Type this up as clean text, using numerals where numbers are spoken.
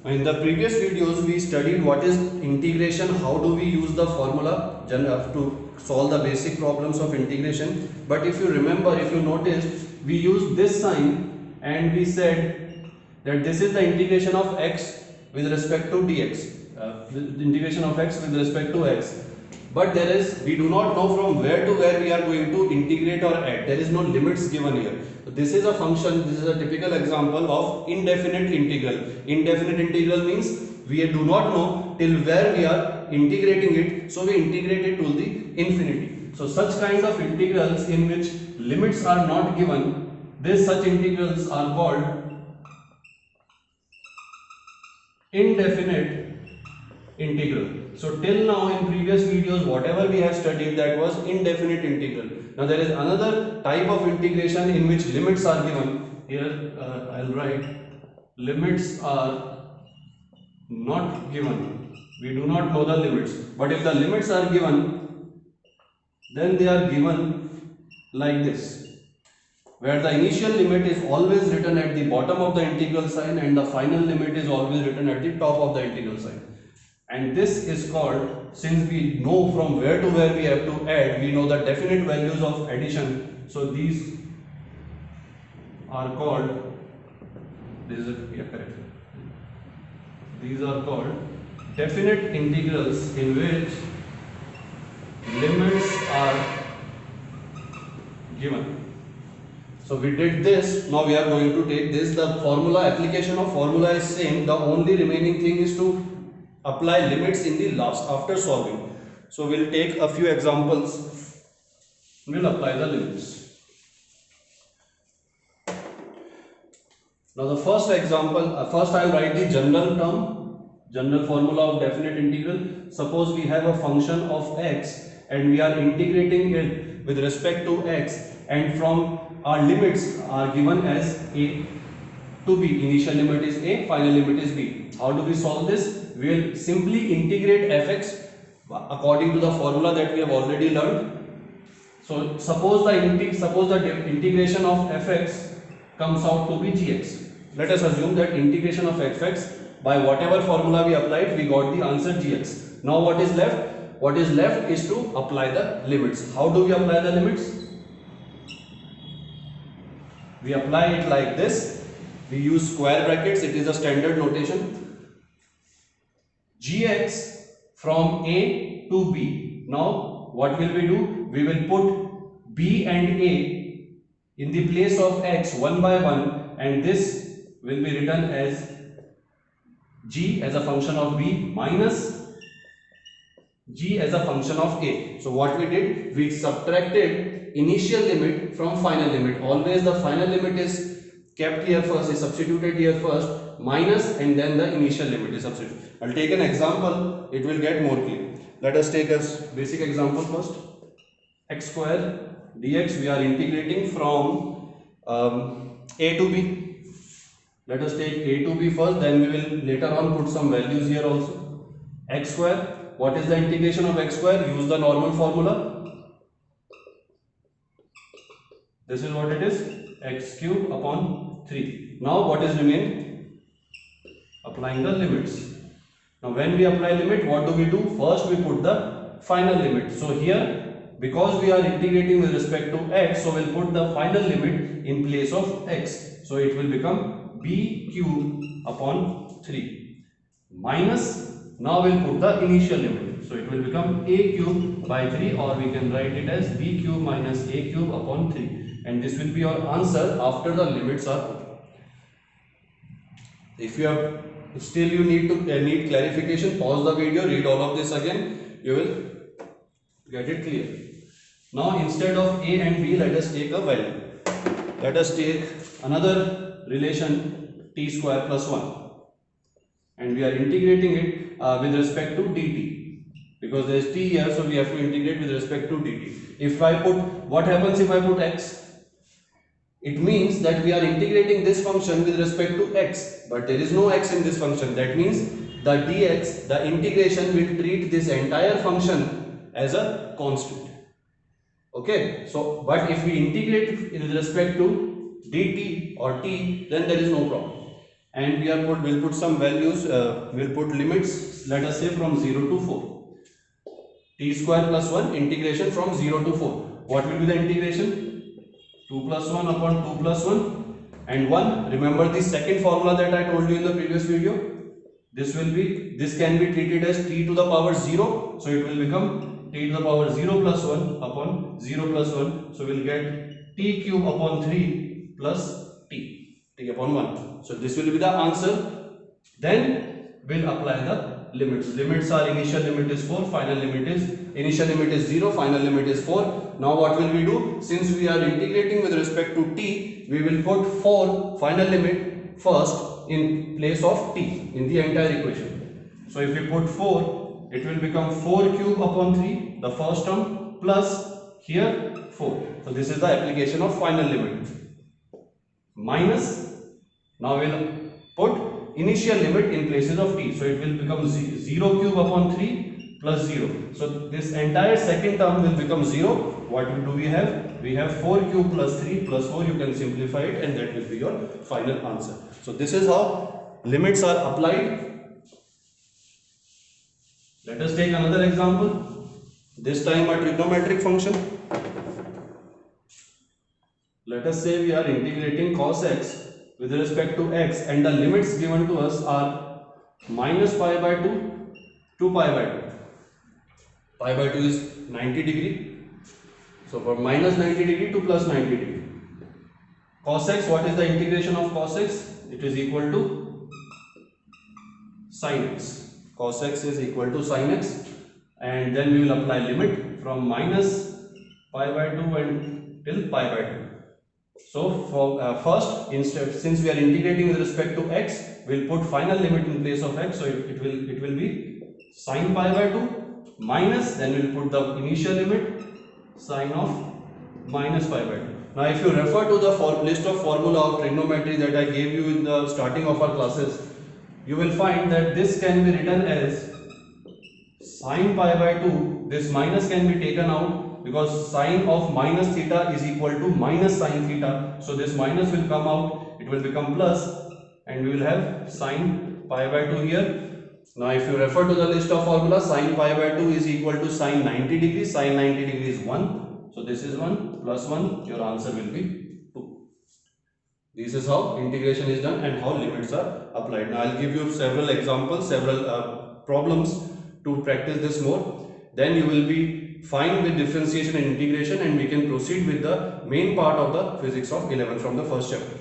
In the previous videos, we studied what is integration, how do we use the formula to solve the basic problems of integration. But if you remember, if you noticed, we used this sign and we said that this is the integration of x with respect to dx, the integration of x with respect to x. But we do not know from where to where we are going to integrate or add. There is no limits given here. So this is a function, this is a typical example of indefinite integral. Indefinite integral means we do not know till where we are integrating it, so we integrate it to the infinity. So such kind of integrals in which limits are not given, such integrals are called indefinite integral. So till now in previous videos whatever we have studied, that was indefinite integral. Now there is another type of integration in which limits are given. Here I'll write limits are not given. We do not know the limits, but if the limits are given, then they are given like this, where the initial limit is always written at the bottom of the integral sign and the final limit is always written at the top of the integral sign. And this is called, since we know from where to where we have to add, we know the definite values of addition. So these are called, these are called definite integrals in which limits are given. So we did this, now we are going to take this. The formula, application of formula is same, the only remaining thing is to apply limits in the last after solving. So we'll take a few examples, we'll apply the limits. Now the first example, first I will write the general term, general formula of definite integral. Suppose we have a function of x and we are integrating it with respect to x, and from our limits are given as a to b. Initial limit is a, final limit is b. How do we solve this? We will simply integrate fx according to the formula that we have already learned. So suppose the integration of fx comes out to be gx. Let us assume that integration of fx, by whatever formula we applied, we got the answer gx. Now what is left? What is left is to apply the limits. How do we apply the limits? We apply it like this. We use square brackets, it is a standard notation. Gx from a to b. Now what will we do? We will put b and a in the place of x one by one, and this will be written as g as a function of b minus g as a function of a. So what we did, we subtracted initial limit from final limit. Always the final limit is kept here first, is substituted here first, minus, and then the initial limit is substituted. I'll take an example, it will get more clear. Let us take a basic example first. X square dx, we are integrating from a to b. Let us take a to b first, then we will later on put some values here also. X square, what is the integration of x square? Use the normal formula. This is what it is, x cube upon 3. Now what is remain? Applying the limits. Now when we apply limit, what do we do? First we put the final limit. So here, because we are integrating with respect to x, so we'll put the final limit in place of x. So it will become b cube upon 3 minus, now we'll put the initial limit. So it will become a cube by 3, or we can write it as b cube minus a cube upon 3. And this will be your answer after the limits are put. If you have still you need clarification, pause the video, read all of this again, you will get it clear. Now instead of a and b, let us take a value. Let us take another relation t square plus 1, and we are integrating it with respect to dt, because there is t here, so we have to integrate with respect to dt. If I put, what happens if I put x? It means that we are integrating this function with respect to x, but there is no x in this function. That means the dx, the integration will treat this entire function as a constant. Okay, so but if we integrate with respect to dt or t, then there is no problem. and we'll put some values, we'll put limits, let us say from 0 to 4. T square plus 1 integration from 0 to 4. What will be the integration? 2 plus 1 upon 2 plus 1 and 1. Remember the second formula that I told you in the previous video? This can be treated as t to the power 0. So it will become t to the power 0 plus 1 upon 0 plus 1. So we'll get t cube upon 3 plus t upon 1. So this will be the answer. Then we'll apply the limits. Limits are initial limit is 4, final limit is, initial limit is 0, final limit is 4. Now what will we do? Since we are integrating with respect to t, we will put 4 final limit first in place of t in the entire equation. So if we put 4, it will become 4 cube upon 3, the first term, plus here 4. So this is the application of final limit. Minus, now we'll put initial limit in places of t. So it will become 0 cube upon 3 plus 0. So this entire second term will become 0. What do we have? We have 4 cube plus 3 plus 4. You can simplify it and that will be your final answer. So this is how limits are applied. Let us take another example. This time a trigonometric function. Let us say we are integrating cos x with respect to x and the limits given to us are minus pi by 2 to pi by 2. Pi by 2 is 90 degree. So for minus 90 degree to plus 90 degree. Cos x, what is the integration of cos x? It is equal to sin x. Cos x is equal to sin x, and then we will apply limit from minus pi by 2 and till pi by 2. So for first, since we are integrating with respect to x, we'll put final limit in place of x. So it will be sin pi by 2 minus, then we'll put the initial limit sin of minus pi by 2. Now if you refer to the list of formula of trigonometry that I gave you in the starting of our classes, you will find that this can be written as sin pi by 2. This minus can be taken out because sine of minus theta is equal to minus sine theta. So this minus will come out, it will become plus, and we will have sine pi by 2 here. Now if you refer to the list of formula, sine pi by 2 is equal to sine 90 degrees. Sine 90 degrees is 1. So this is 1 plus 1, your answer will be 2. This is how integration is done and how limits are applied. Now I'll give you several examples, several problems to practice this more. Then you will be fine with differentiation and integration, and we can proceed with the main part of the physics of 11 from the first chapter.